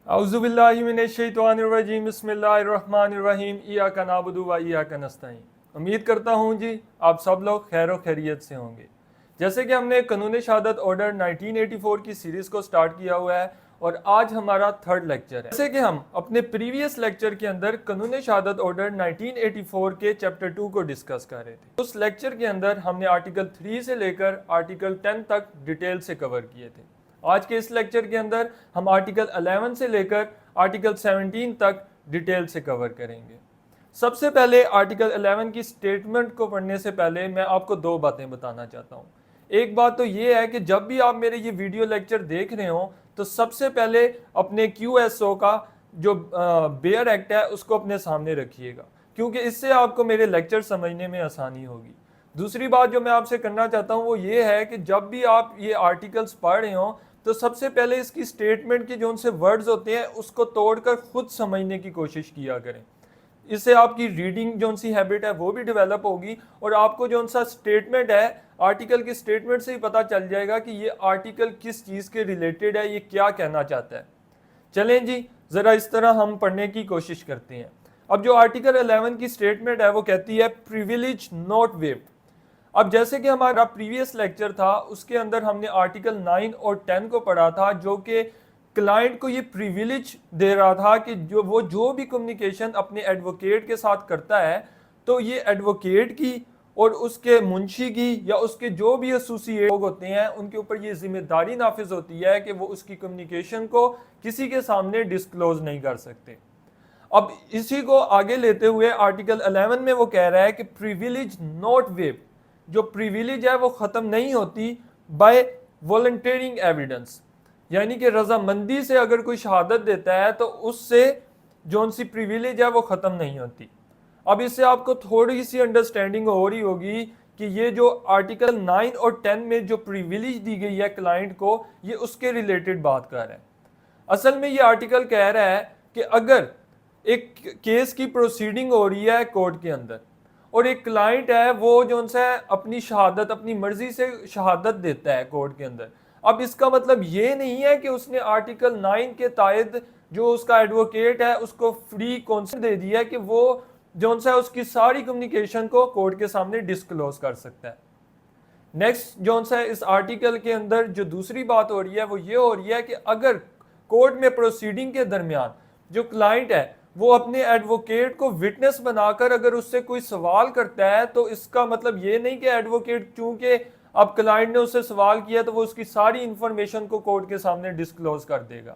औज़ुबिल्लाहिमिनश्शैतानिर्रजीम बिस्मिल्लाहिर्रहमानिर्रहीम इय्याका नअबुदु व इय्याका नस्तईन। उम्मीद करता हूँ जी आप सब लोग खैर खैरियत से होंगे। जैसे कि हमने कानून शहादत ऑर्डर 1984 की सीरीज़ को स्टार्ट किया हुआ है और आज हमारा थर्ड लेक्चर है। जैसे कि हम अपने प्रीवियस लेक्चर के अंदर कानून शहादत ऑर्डर 1984 के चैप्टर 2 को डिस्कस कर रहे थे। उस लेक्चर के अंदर हमने आर्टिकल 3 से लेकर आर्टिकल 10 तक डिटेल से कवर किए थे। आज के इस लेक्चर के अंदर हम आर्टिकल 11 से लेकर आर्टिकल 17 तक डिटेल से कवर करेंगे। सबसे पहले आर्टिकल 11 की स्टेटमेंट को पढ़ने से पहले मैं आपको दो बातें बताना चाहता हूँ। एक बात तो ये है कि जब भी आप मेरे ये वीडियो लेक्चर देख रहे हो तो सबसे पहले अपने QSO का जो बेयर एक्ट है उसको अपने सामने रखिएगा, क्योंकि इससे आपको मेरे लेक्चर समझने में आसानी होगी। दूसरी बात जो मैं आपसे करना चाहता हूँ वो ये है कि जब भी आप ये आर्टिकल्स पढ़ रहे हो तो सबसे पहले इसकी स्टेटमेंट के जो उनसे वर्ड्स होते हैं उसको तोड़कर खुद समझने की कोशिश किया करें। इससे आपकी रीडिंग जो सी हैबिट है वो भी डेवलप होगी और आपको जो सा स्टेटमेंट है आर्टिकल की स्टेटमेंट से ही पता चल जाएगा कि ये आर्टिकल किस चीज़ के रिलेटेड है, ये क्या कहना चाहता है। चलें जी, ज़रा इस तरह हम पढ़ने की कोशिश करते हैं। अब जो आर्टिकल 11 की स्टेटमेंट है वो कहती है प्रिविलेज नॉट वेव्ड। अब जैसे कि हमारा प्रीवियस लेक्चर था उसके अंदर हमने आर्टिकल 9 और 10 को पढ़ा था, जो कि क्लाइंट को ये प्रिविलेज दे रहा था कि जो भी कम्युनिकेशन अपने एडवोकेट के साथ करता है तो ये एडवोकेट की और उसके मुंशी की या उसके जो भी एसोसिएट लोग होते हैं उनके ऊपर ये जिम्मेदारी नाफिज होती है कि वो उसकी कम्युनिकेशन को किसी के सामने डिस्क्लोज नहीं कर सकते। अब इसी को आगे लेते हुए आर्टिकल 11 में वो कह रहा है कि प्रिविलेज नॉट वेव, जो प्रिविलेज है वो ख़त्म नहीं होती बाय वॉलंटियरिंग एविडेंस, यानी कि रजामंदी से अगर कोई शहादत देता है तो उससे जो सी प्रिविलेज है वो ख़त्म नहीं होती। अब इससे आपको थोड़ी सी अंडरस्टैंडिंग हो रही होगी कि ये जो आर्टिकल 9 और 10 में जो प्रिविलेज दी गई है क्लाइंट को, ये उसके रिलेटेड बात कर रहा है। असल में ये आर्टिकल कह रहा है कि अगर एक केस की प्रोसीडिंग हो रही है कोर्ट के अंदर और एक क्लाइंट है वो जो सा अपनी शहादत अपनी मर्जी से शहादत देता है कोर्ट के अंदर, अब इसका मतलब ये नहीं है कि उसने आर्टिकल 9 के तहत जो उसका एडवोकेट है उसको फ्री कॉन्सेंट दे दिया कि वो जो सा उसकी सारी कम्युनिकेशन को कोर्ट के सामने डिस्क्लोज कर सकता है। नेक्स्ट जो सा इस आर्टिकल के अंदर जो दूसरी बात हो रही है वो ये हो रही है कि अगर कोर्ट में प्रोसीडिंग के दरमियान जो क्लाइंट है वो अपने एडवोकेट को विटनेस बनाकर अगर उससे कोई सवाल करता है तो इसका मतलब ये नहीं कि एडवोकेट चूंकि अब क्लाइंट ने उससे सवाल किया तो वो उसकी सारी इंफॉर्मेशन को कोर्ट के सामने डिस्क्लोज कर देगा।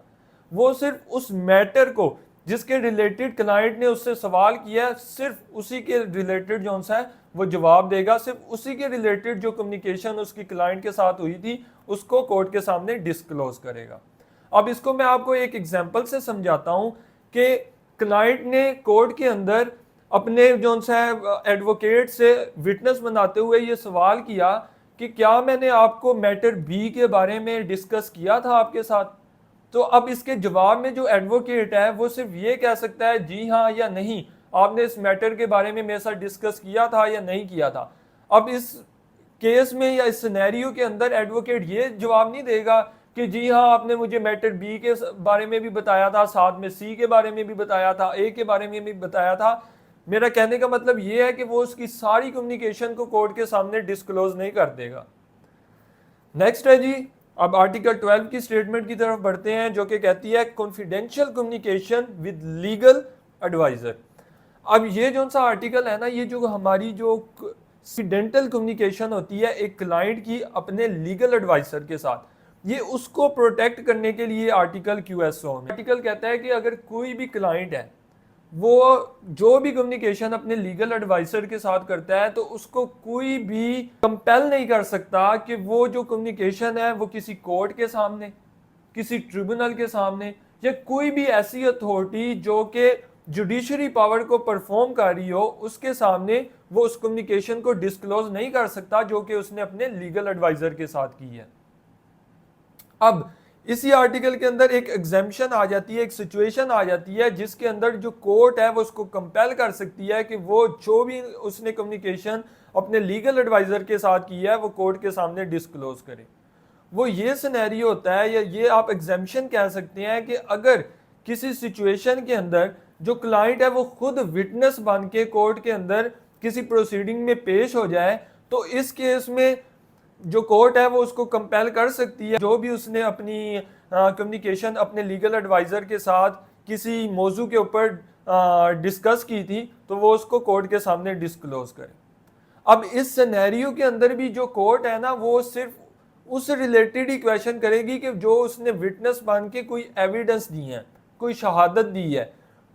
वो सिर्फ उस मैटर को जिसके रिलेटेड क्लाइंट ने उससे सवाल किया सिर्फ उसी के रिलेटेड जो सा है वो जवाब देगा, सिर्फ उसी के रिलेटेड जो कम्युनिकेशन उसकी क्लाइंट के साथ हुई थी उसको कोर्ट के सामने डिस्क्लोज करेगा। अब इसको मैं आपको एक एग्जाम्पल से समझाता हूँ कि क्लाइंट ने कोर्ट के अंदर अपने जो सा एडवोकेट से विटनेस बनाते हुए ये सवाल किया कि क्या मैंने आपको मैटर बी के बारे में डिस्कस किया था आपके साथ। तो अब इसके जवाब में जो एडवोकेट है वो सिर्फ ये कह सकता है जी हाँ या नहीं, आपने इस मैटर के बारे में मेरे साथ डिस्कस किया था या नहीं किया था। अब इस केस में या इस सिनेरियो के अंदर एडवोकेट ये जवाब नहीं देगा कि जी हाँ आपने मुझे मैटर बी के बारे में भी बताया था, साथ में सी के बारे में भी बताया था, ए के बारे में भी बताया था। मेरा कहने का मतलब ये है कि वो उसकी सारी कम्युनिकेशन को कोर्ट के सामने डिस्क्लोज नहीं कर देगा। नेक्स्ट है जी, अब आर्टिकल 12 की स्टेटमेंट की तरफ बढ़ते हैं जो कि कहती है confidential communication with legal advisor. अब ये जो सा आर्टिकल है ना, ये जो हमारी जो एक्सीडेंटल कम्युनिकेशन होती है एक क्लाइंट की अपने लीगल एडवाइजर के साथ, ये उसको प्रोटेक्ट करने के लिए आर्टिकल QSO में आर्टिकल कहता है कि अगर कोई भी क्लाइंट है वो जो भी कम्युनिकेशन अपने लीगल एडवाइजर के साथ करता है तो उसको कोई भी कंपेल नहीं कर सकता कि वो जो कम्युनिकेशन है वो किसी कोर्ट के सामने, किसी ट्रिब्यूनल के सामने या कोई भी ऐसी अथॉरिटी जो कि जुडिशरी पावर को परफॉर्म कर रही हो उसके सामने वो उस कम्युनिकेशन को डिस्क्लोज नहीं कर सकता जो कि उसने अपने लीगल एडवाइजर के साथ की है। अब इसी आर्टिकल के अंदर एक एग्जेम्पशन आ जाती है, एक सिचुएशन आ जाती है जिसके अंदर जो कोर्ट है वो उसको कंपेल कर सकती है कि वो जो भी उसने कम्युनिकेशन अपने लीगल एडवाइजर के साथ की है वो कोर्ट के सामने डिस्क्लोज करे। वो ये सिनेरियो होता है या ये आप एग्जेम्पशन कह सकते हैं कि अगर किसी सिचुएशन के अंदर जो क्लाइंट है वो खुद विटनेस बन के कोर्ट के अंदर किसी प्रोसीडिंग में पेश हो जाए, तो इस केस में जो कोर्ट है वो उसको कंपेल कर सकती है, जो भी उसने अपनी कम्युनिकेशन अपने लीगल एडवाइज़र के साथ किसी मौजू के ऊपर डिस्कस की थी, तो वो उसको कोर्ट के सामने डिस्क्लोज करे। अब इस सिनेरियो के अंदर भी जो कोर्ट है ना, वो सिर्फ उस रिलेटेड ही क्वेश्चन करेगी कि जो उसने विटनेस बन के कोई एविडेंस दी है, कोई शहादत दी है,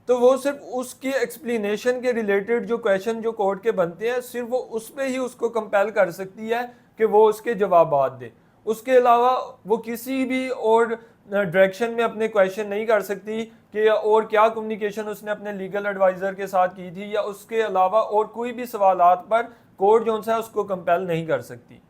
तो वो सिर्फ उसके एक्सप्लेनेशन के रिलेटेड जो क्वेश्चन जो कोर्ट के बनते हैं, सिर्फ वो उस पर ही उसको कंपेल कर सकती है कि वो उसके जवाब दे। उसके अलावा वो किसी भी और डायरेक्शन में अपने क्वेश्चन नहीं कर सकती कि और क्या कम्युनिकेशन उसने अपने लीगल एडवाइज़र के साथ की थी, या उसके अलावा और कोई भी सवालात पर कोर्ट जो है उसको कंपेल नहीं कर सकती।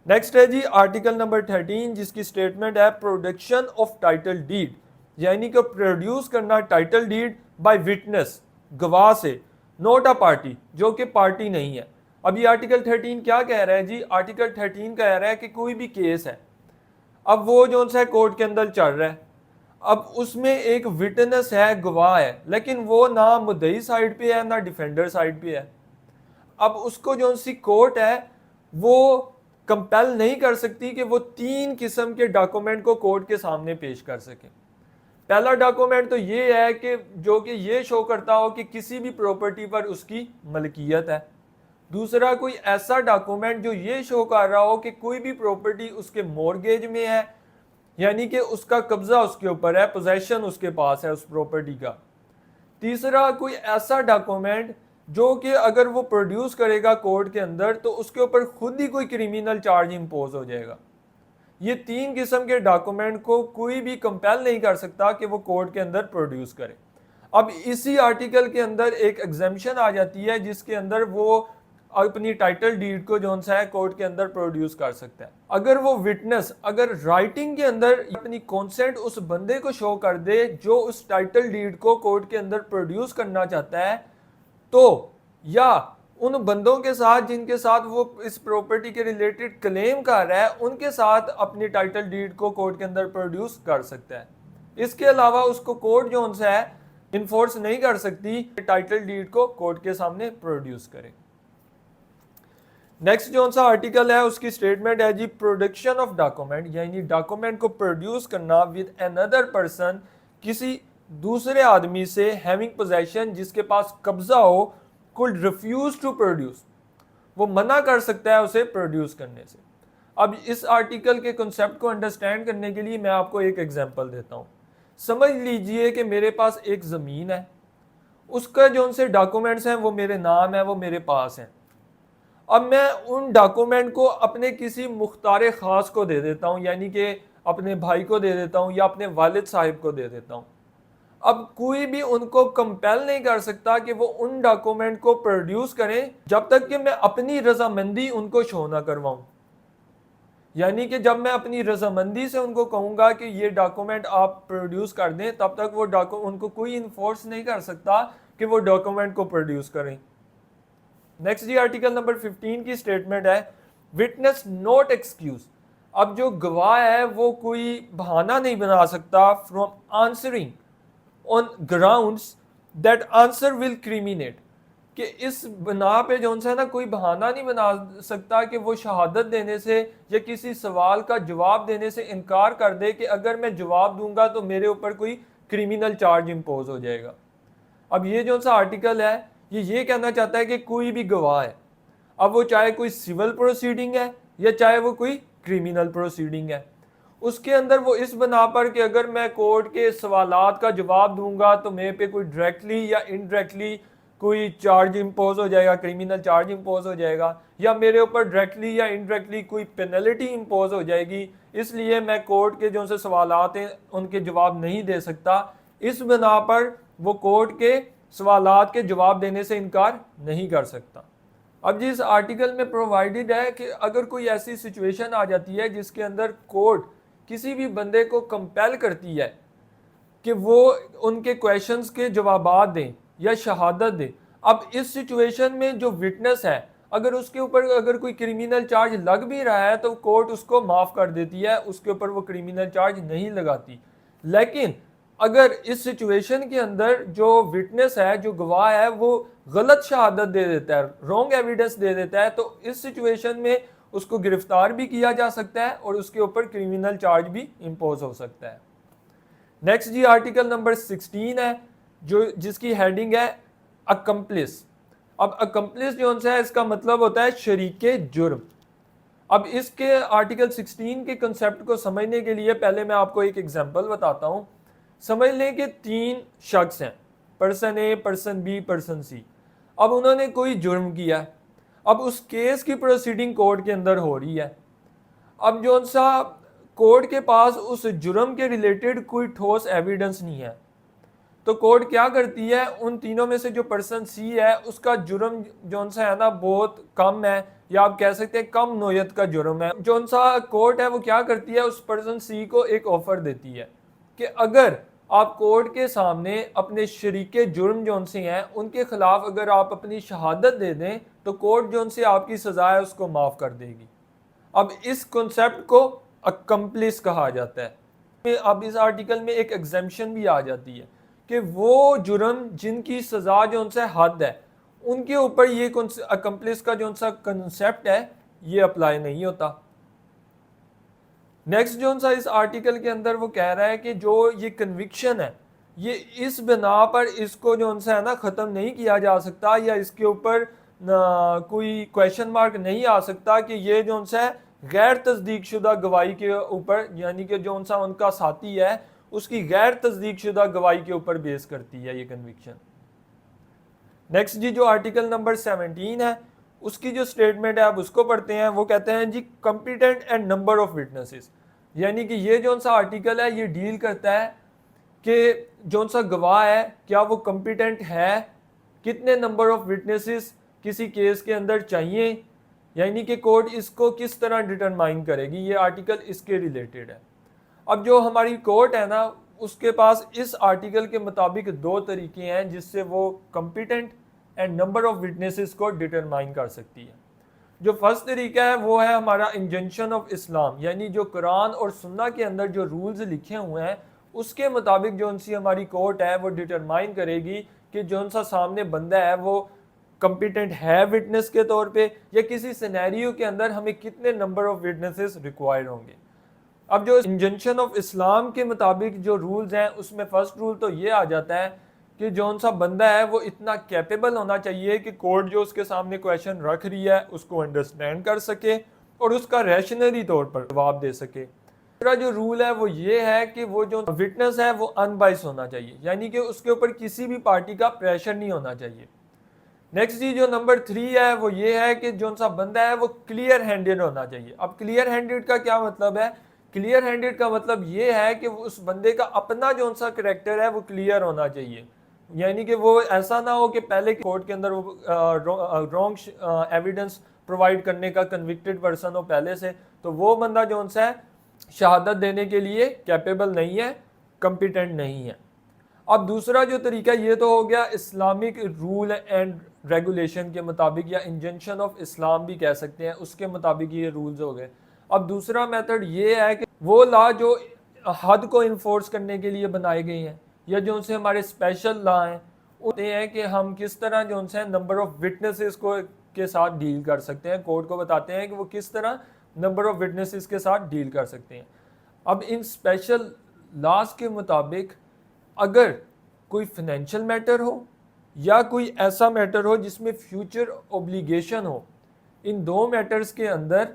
नेक्स्ट है जी आर्टिकल नंबर 13, जिसकी स्टेटमेंट है प्रोडक्शन ऑफ टाइटल डीड, यानी कि प्रोड्यूस करना टाइटल डीड बाय विटनेस, गवाह से, नोट अ पार्टी, जो कि पार्टी नहीं है। अब ये आर्टिकल 13 क्या कह रहा है जी? आर्टिकल 13 कह रहा है कि कोई भी केस है, अब वो जो सा कोर्ट के अंदर चल रहा है, अब उसमें एक विटनेस है, गवाह है, लेकिन वो ना मुद्दई साइड पे है ना डिफेंडर साइड पे है। अब उसको जो सी कोर्ट है वो कंपेल नहीं कर सकती कि वो 3 किस्म के डॉक्यूमेंट को कोर्ट के सामने पेश कर सके। पहला डॉक्यूमेंट तो ये है कि जो कि ये शो करता हो कि किसी भी प्रॉपर्टी पर उसकी मलकियत है। दूसरा, कोई ऐसा डॉक्यूमेंट जो ये शो कर रहा हो कि कोई भी प्रॉपर्टी उसके मॉर्गेज में है, यानी कि उसका कब्जा उसके ऊपर है, पोजेशन उसके पास है उस प्रॉपर्टी का। तीसरा, कोई ऐसा डॉक्यूमेंट जो कि अगर वो प्रोड्यूस करेगा कोर्ट के अंदर तो उसके ऊपर खुद ही कोई क्रिमिनल चार्ज इंपोज हो जाएगा। ये 3 किस्म के डॉक्यूमेंट को कोई भी कंपेल नहीं कर सकता कि वो कोर्ट के अंदर प्रोड्यूस करे। अब इसी आर्टिकल के अंदर एक एग्जेम्पशन आ जाती है जिसके अंदर वो अपनी टाइटल डीड को जो है कोर्ट के अंदर प्रोड्यूस कर सकता है। अगर वो विटनेस अगर राइटिंग के अंदर अपनी कॉन्सेंट उस बंदे को शो कर दे जो उस टाइटल डीड को कोर्ट के अंदर प्रोड्यूस करना चाहता है, तो या उन बंदों के साथ जिनके साथ वो इस प्रॉपर्टी के रिलेटेड क्लेम कर रहा है उनके साथ अपनी टाइटल डीड को कोर्ट के अंदर प्रोड्यूस कर सकता है। इसके अलावा उसको कोर्ट जो है इन्फोर्स नहीं कर सकती टाइटल डीड को कोर्ट के सामने प्रोड्यूस करे। नेक्स्ट जो सा आर्टिकल है उसकी स्टेटमेंट है जी प्रोडक्शन ऑफ डॉक्यूमेंट, यानी डॉक्यूमेंट को प्रोड्यूस करना विद अनदर पर्सन, किसी दूसरे आदमी से, हैविंग पोजेशन, जिसके पास कब्जा हो, कुड रिफ्यूज टू प्रोड्यूस, वो मना कर सकता है उसे प्रोड्यूस करने से। अब इस आर्टिकल के कॉन्सेप्ट को अंडरस्टैंड करने के लिए मैं आपको एक एग्जांपल देता हूँ। समझ लीजिए कि मेरे पास एक ज़मीन है, उसका जो उनसे डॉक्यूमेंट्स हैं वो मेरे नाम है, वो मेरे पास हैं। अब मैं उन डॉक्यूमेंट को अपने किसी मुख्तार ख़ास को दे देता हूँ, यानी कि अपने भाई को दे देता हूँ या अपने वालिद साहिब को दे देता हूँ। अब कोई भी उनको कंपेल नहीं कर सकता कि वो उन डॉक्यूमेंट को प्रोड्यूस करें जब तक कि मैं अपनी रजामंदी उनको शो ना करवाऊं। यानी कि जब मैं अपनी रजामंदी से उनको कहूंगा कि ये डॉक्यूमेंट आप प्रोड्यूस कर दें, तब तक वो उनको कोई इन्फोर्स नहीं कर सकता कि वो डॉक्यूमेंट को प्रोड्यूस करें। नेक्स्ट जी आर्टिकल नंबर 15 की स्टेटमेंट है विटनेस नॉट एक्सक्यूज। अब जो गवाह है वो कोई बहाना नहीं बना सकता from answering on grounds that answer will criminate, कि इस बना पे जो है ना कोई बहाना नहीं बना सकता कि वो शहादत देने से या किसी सवाल का जवाब देने से इनकार कर दे कि अगर मैं जवाब दूंगा तो मेरे ऊपर कोई क्रिमिनल चार्ज इंपोज हो जाएगा। अब ये जो सा आर्टिकल है ये कहना चाहता है कि कोई भी गवाह है, अब वो चाहे कोई सिविल प्रोसीडिंग है या चाहे वो कोई क्रिमिनल प्रोसीडिंग है, उसके अंदर वो इस बना पर कि अगर मैं कोर्ट के सवालात का जवाब दूंगा तो मेरे पे कोई डायरेक्टली या इनडायरेक्टली कोई चार्ज इंपोज हो जाएगा, क्रिमिनल चार्ज इंपोज हो जाएगा, या मेरे ऊपर डायरेक्टली या इनडायरेक्टली कोई पेनल्टी इंपोज हो जाएगी, इसलिए मैं कोर्ट के जो से सवालात हैं उनके जवाब नहीं दे सकता। इस बना पर वो कोर्ट के सवालात के जवाब देने से इनकार नहीं कर सकता। अब जिस आर्टिकल में प्रोवाइडेड है कि अगर कोई ऐसी सिचुएशन आ जाती है जिसके अंदर कोर्ट किसी भी बंदे को कंपेल करती है कि वो उनके क्वेश्चंस के जवाबात दें या शहादत दें, अब इस सिचुएशन में जो विटनेस है अगर उसके ऊपर अगर कोई क्रिमिनल चार्ज लग भी रहा है तो कोर्ट उसको माफ़ कर देती है, उसके ऊपर वो क्रिमिनल चार्ज नहीं लगाती। लेकिन अगर इस सिचुएशन के अंदर जो विटनेस है, जो गवाह है, वो गलत शहादत दे देता है, रॉन्ग एविडेंस दे देता है, तो इस सिचुएशन में उसको गिरफ्तार भी किया जा सकता है और उसके ऊपर क्रिमिनल चार्ज भी इम्पोज हो सकता है। नेक्स्ट जी आर्टिकल नंबर 16 है, जो जिसकी हेडिंग है अकम्प्लिस। अब अकम्प्लिस जो है इसका मतलब होता है शरीके जुर्म। अब इसके आर्टिकल 16 के कंसेप्ट को समझने के लिए पहले मैं आपको एक एग्जांपल बताता हूं। समझ लें कि 3 शख्स हैं, पर्सन ए, पर्सन बी, पर्सन सी। अब उन्होंने कोई जुर्म किया, अब उस केस की प्रोसीडिंग कोर्ट के अंदर हो रही है। अब जो सा कोर्ट के पास उस जुर्म के रिलेटेड कोई ठोस एविडेंस नहीं है, तो कोर्ट क्या करती है, उन तीनों में से जो पर्सन सी है उसका जुर्म जो सा है ना बहुत कम है, या आप कह सकते हैं कम नोयत का जुर्म है। जो सा कोर्ट है वो क्या करती है, उस पर्सन सी को एक ऑफर देती है कि अगर आप कोर्ट के सामने अपने शरीके जुर्म जो से हैं उनके खिलाफ अगर आप अपनी शहादत दे दें तो कोर्ट जो से आपकी सजा है उसको माफ़ कर देगी। अब इस कॉन्सेप्ट को अकम्प्लिस कहा जाता है। अब इस आर्टिकल में एक एग्जेम्पशन भी आ जाती है कि वो जुर्म जिनकी सजा जो उनसे हद है उनके ऊपर ये अकम्प्लिस का जो सा कंसेप्ट है ये अप्लाई नहीं होता। नेक्स्ट जो सा इस आर्टिकल के अंदर वो कह रहा है कि जो ये कन्विक्शन है ये इस बिना पर इसको जो सा है ना ख़त्म नहीं किया जा सकता, या इसके ऊपर कोई क्वेश्चन मार्क नहीं आ सकता कि ये जो सा है गैर तस्दीक शुदा गवाही के ऊपर, यानी कि जो सा उनका साथी है उसकी गैर तस्दीक शुदा गवाही के ऊपर बेस करती है ये कन्विक्शन। नेक्स्ट जी जो आर्टिकल नंबर 17 है उसकी जो स्टेटमेंट है आप उसको पढ़ते हैं। वो कहते हैं जी competent and number of witnesses, यानी कि ये जो सा आर्टिकल है ये डील करता है कि जो सा गवाह है क्या वो कॉम्पिटेंट है, कितने नंबर ऑफ विटनेसेस किसी केस के अंदर चाहिए, यानी कि कोर्ट इसको किस तरह डिटरमाइन करेगी, ये आर्टिकल इसके रिलेटेड है। अब जो हमारी कोर्ट है ना उसके पास इस आर्टिकल के मुताबिक 2 तरीके हैं जिससे वो competent and number of witnesses को डिटरमाइन कर सकती है। जो फर्स्ट तरीका है वो है हमारा इंजंक्शन ऑफ इस्लाम, यानी जो कुरान और सुन्ना के अंदर जो रूल्स लिखे हुए हैं उसके मुताबिक जो उनसी हमारी कोर्ट है वो डिटरमाइन करेगी कि जो उनसा सामने बंदा है वो कॉम्पिटेंट है विटनेस के तौर पे, या किसी सिनेरियो के अंदर हमें कितने नंबर ऑफ विटनेसेस रिक्वायर्ड होंगे। अब जो इंजंक्शन ऑफ इस्लाम के मुताबिक जो रूल्स हैं उसमें फर्स्ट रूल तो ये आ जाता है कि जो सा बंदा है वो इतना कैपेबल होना चाहिए कि कोर्ट जो उसके सामने क्वेश्चन रख रही है उसको अंडरस्टैंड कर सके और उसका रैशनली तौर पर जवाब दे सके। दूसरा जो रूल है वो ये है कि वो जो विटनेस है वो अनबाइस होना चाहिए, यानी कि उसके ऊपर किसी भी पार्टी का प्रेशर नहीं होना चाहिए। नेक्स्ट जी जो नंबर 3 है वो ये है कि जो सा बंदा है वो क्लियर हैंडेड होना चाहिए। अब क्लियर हैंडेड का क्या मतलब है, क्लियर हैंडेड का मतलब ये है कि उस बंदे का अपना जो सा करेक्टर है वो क्लियर होना चाहिए, यानी कि वो ऐसा ना हो कि पहले कोर्ट के अंदर वो रॉन्ग एविडेंस प्रोवाइड करने का कन्विक्टेड पर्सन हो पहले से, तो वो बंदा जो सा है शहादत देने के लिए कैपेबल नहीं है, कॉम्पिटेंट नहीं है। अब दूसरा जो तरीका ये तो हो गया इस्लामिक रूल एंड रेगुलेशन के मुताबिक, या इंजंक्शन ऑफ इस्लाम भी कह सकते हैं, उसके मुताबिक ये रूल्स हो गए। अब दूसरा मेथड ये है कि वो लॉ जो हद को इन्फोर्स करने के लिए बनाए गए हैं या जो उनसे हमारे स्पेशल लॉ हैं उन्हें हैं कि हम किस तरह जो उनसे नंबर ऑफ विटनेसेस को के साथ डील कर सकते हैं, कोर्ट को बताते हैं कि वो किस तरह नंबर ऑफ विटनेसेस के साथ डील कर सकते हैं। अब इन स्पेशल लॉज के मुताबिक अगर कोई फाइनेंशियल मैटर हो या कोई ऐसा मैटर हो जिसमें फ्यूचर ओब्लिगेशन हो, इन 2 मैटर्स के अंदर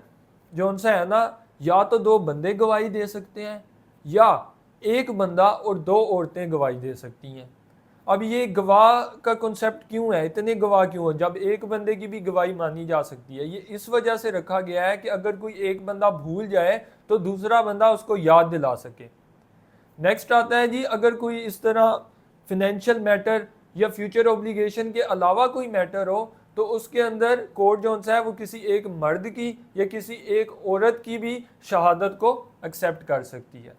जो उनसे है ना या तो 2 बंदे गवाही दे सकते हैं या 1 बंदा और 2 औरतें गवाही दे सकती हैं। अब ये गवाह का कॉन्सेप्ट क्यों है, इतने गवाह क्यों है जब 1 बंदे की भी गवाही मानी जा सकती है? ये इस वजह से रखा गया है कि अगर कोई 1 बंदा भूल जाए तो दूसरा बंदा उसको याद दिला सके। नेक्स्ट आता है जी अगर कोई इस तरह फिनेंशियल मैटर या फ्यूचर ओब्लिगेशन के अलावा कोई मैटर हो तो उसके अंदर कोर्ट जो है वो किसी एक मर्द की या किसी एक औरत की भी शहादत को एक्सेप्ट कर सकती है।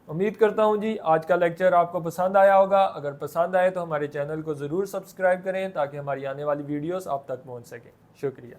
उम्मीद करता हूँ जी आज का लेक्चर आपको पसंद आया होगा। अगर पसंद आए तो हमारे चैनल को ज़रूर सब्सक्राइब करें ताकि हमारी आने वाली वीडियोस आप तक पहुँच सकें। शुक्रिया।